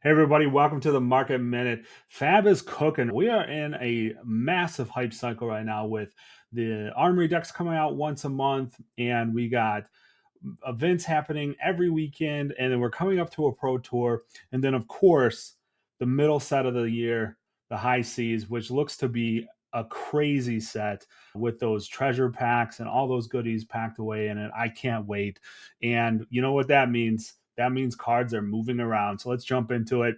Hey everybody, welcome to the Market Minute. Fab is cooking. We are in a massive hype cycle right now with the Armory decks coming out once a month, and we got events happening every weekend, and then we're coming up to a pro tour, and then of course the middle set of the year, the high seas, which looks to be a crazy set with those treasure packs and all those goodies packed away in it. I can't wait. And you know what that means? That means cards are moving around. So let's jump into it.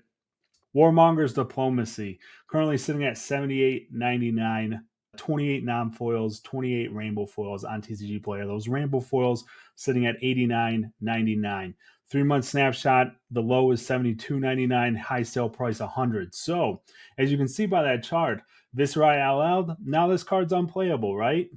Warmonger's Diplomacy, currently sitting at 78.99, 28 non-foils, 28 rainbow foils on TCG Player. Those rainbow foils sitting at 89.99. 3-month snapshot, the low is 72.99, high sale price 100. So, as you can see by that chart, Viserai LL, now this card's unplayable, right?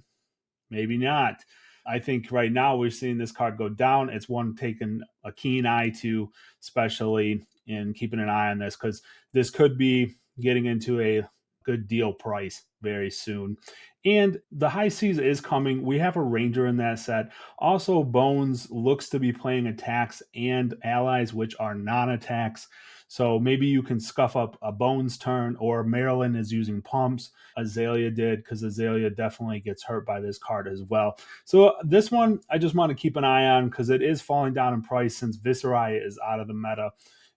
Maybe not. I think right now we're seeing this card go down. It's one taking a keen eye to, especially in keeping an eye on this, because this could be getting into a good deal price very soon. And the high seas is coming. We have a ranger in that set. Also, Bones looks to be playing attacks and allies, which are non-attacks. So maybe you can scuff up a Bones turn, or Maryland is using pumps. Azalea did, because Azalea definitely gets hurt by this card as well. So this one I just want to keep an eye on because it is falling down in price since Viserai is out of the meta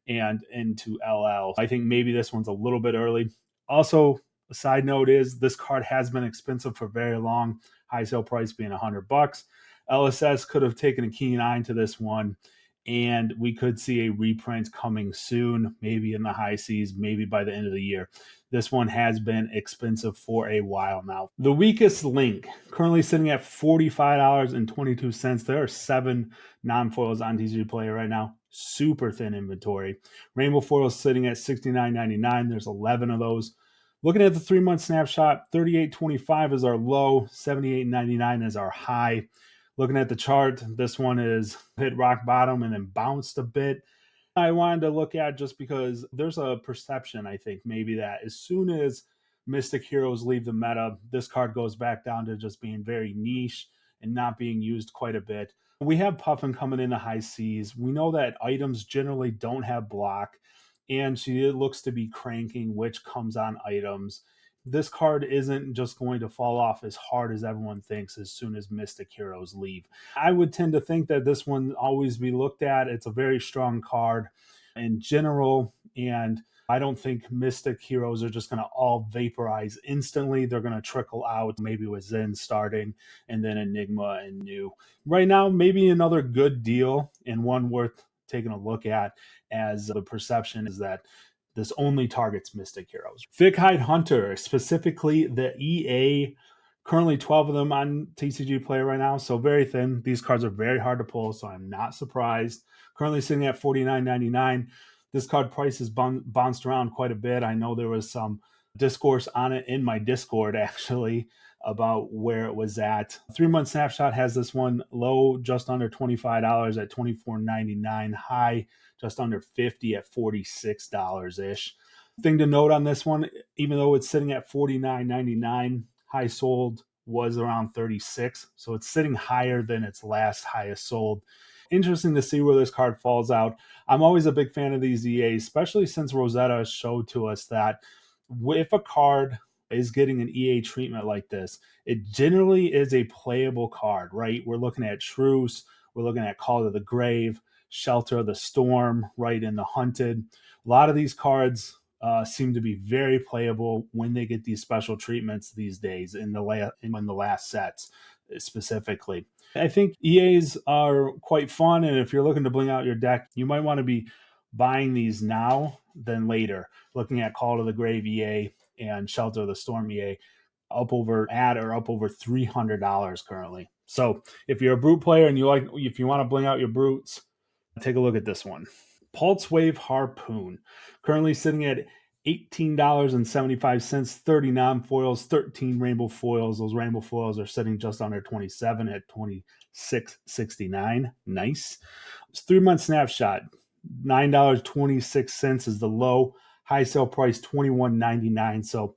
and into LL. I think maybe this one's a little bit early. Also, a side note is this card has been expensive for very long, high sale price being $100. LSS could have taken a keen eye to this one, and we could see a reprint coming soon, maybe in the high seas, maybe by the end of the year. This one has been expensive for a while now. The weakest link, currently sitting at $45.22. There are 7 non-foils on TCG Player right now. Super thin inventory. Rainbow foils sitting at $69.99. There's 11 of those. Looking at the 3-month snapshot, $38.25 is our low, $78.99 is our high. Looking at the chart, this one is hit rock bottom and then bounced a bit. I wanted to look at just because there's a perception, I think, maybe that as soon as Mystic Heroes leave the meta, this card goes back down to just being very niche and not being used quite a bit. We have Puffin coming into high seas. We know that items generally don't have block, and she looks to be cranking, which comes on items. This card isn't just going to fall off as hard as everyone thinks as soon as Mystic Heroes leave. I would tend to think that this one always be looked at. It's a very strong card in general, and I don't think Mystic Heroes are just going to all vaporize instantly. They're going to trickle out, maybe with Zen starting, and then Enigma and New. Right now, maybe another good deal and one worth taking a look at, as the perception is that this only targets Mystic Heroes. Thick Hide Hunter, specifically the EA, currently 12 of them on TCG Player right now, so very thin. These cards are very hard to pull, so I'm not surprised. Currently sitting at $49.99. This card price has bounced around quite a bit. I know there was some discourse on it in my Discord, actually, about where it was at. 3-month snapshot has this one low just under $25 at $24.99, high just under $50 at $46 ish. Thing to note on this one, even though it's sitting at $49.99, high sold was around $36, so it's sitting higher than its last highest sold. Interesting to see where this card falls out. I'm always a big fan of these EAs, especially since Rosetta showed to us that if a card is getting an EA treatment like this, it generally is a playable card, right? We're looking at Truce, we're looking at Call to the Grave, Shelter of the Storm, right, in the Hunted. A lot of these cards seem to be very playable when they get these special treatments these days in the last sets specifically. I think EAs are quite fun, and if you're looking to bling out your deck, you might want to be buying these now than later. Looking at Call to the Grave EA and Shelter of the Storm EA, up over $300 currently. So if you're a brute player and if you want to bling out your brutes, take a look at this one. Pulsewave Harpoon, currently sitting at $18.75, 30 non-foils, 13 rainbow foils. Those rainbow foils are sitting just under 27 at $26.69. Nice. It's 3-month snapshot. $9.26 is the low. High sale price $21.99. So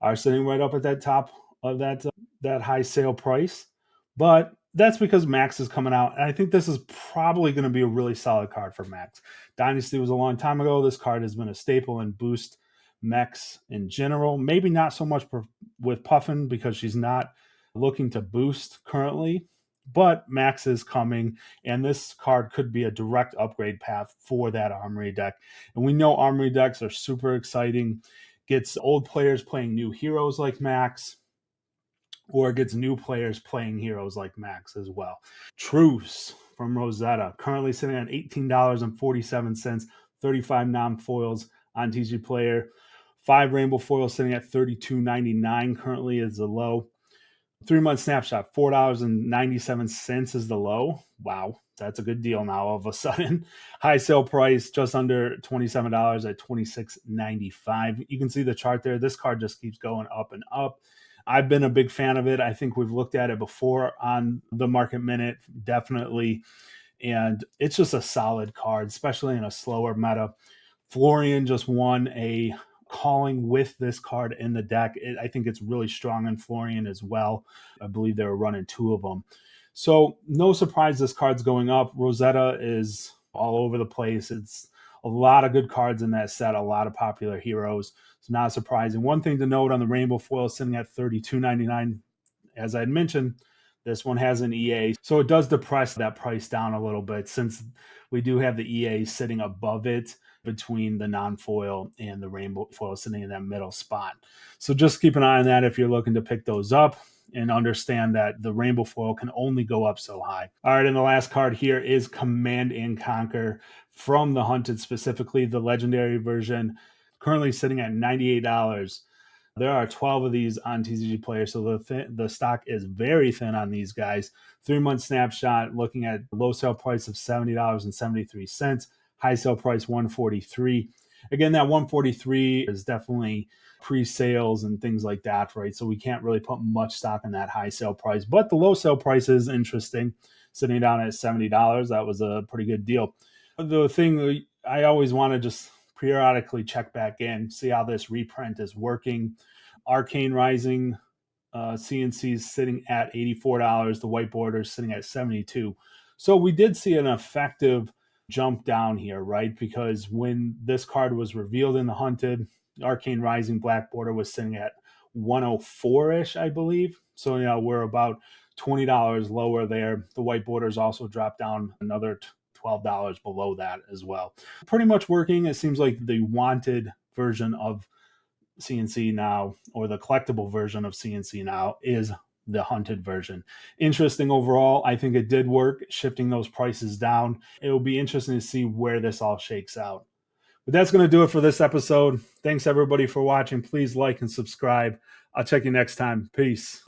are sitting right up at that top of that high sale price. But That's because Max is coming out, and I think this is probably going to be a really solid card for Max. Dynasty was a long time ago. This card has been a staple in boost mechs in general. Maybe not so much with Puffin because she's not looking to boost currently, but Max is coming, and this card could be a direct upgrade path for that Armory deck. And we know Armory decks are super exciting. Gets old players playing new heroes like Max, or gets new players playing heroes like Max as well. Truce from Rosetta, currently sitting at $18.47, 35 non-foils on TG Player. 5 rainbow foils sitting at $32.99 currently is the low. 3-month snapshot, $4.97 is the low. Wow, that's a good deal now all of a sudden. High sale price, just under $27 at $26.95. You can see the chart there. This card just keeps going up and up. I've been a big fan of it. I think we've looked at it before on the Market Minute, definitely. And it's just a solid card, especially in a slower meta. Florian just won a calling with this card in the deck. I think it's really strong in Florian as well. I believe they were running 2 of them. So no surprise this card's going up. Rosetta is all over the place. It's a lot of good cards in that set, a lot of popular heroes. It's not surprising. One thing to note on the rainbow foil sitting at $32.99, as I had mentioned, this one has an EA. So it does depress that price down a little bit since we do have the EA sitting above it between the non-foil and the rainbow foil sitting in that middle spot. So just keep an eye on that if you're looking to pick those up, and understand that the rainbow foil can only go up so high. All right, and the last card here is Command and Conquer from the Hunted, specifically the legendary version, currently sitting at $98. There are 12 of these on TCG Player, so the stock is very thin on these guys. 3-month snapshot, looking at low sale price of $70.73, high sale price $143. Again, that $143 is definitely pre-sales and things like that, right? So we can't really put much stock in that high sale price, but the low sale price is interesting, sitting down at $70. That was a pretty good deal. The thing I always want to just periodically check back in, see how this reprint is working. Arcane Rising CNC is sitting at $84. The white border is sitting at $72. So we did see an effective jump down here, right? Because when this card was revealed in the Hunted, Arcane Rising black border was sitting at 104-ish, I believe. So, we're about $20 lower there. The white borders also dropped down another $12 below that as well. Pretty much working. It seems like the wanted version of CNC now, or the collectible version of CNC now, is the Hunted version. Interesting overall. I think it did work, shifting those prices down. It will be interesting to see where this all shakes out. But that's going to do it for this episode. Thanks everybody for watching. Please like and subscribe. I'll check you next time. Peace.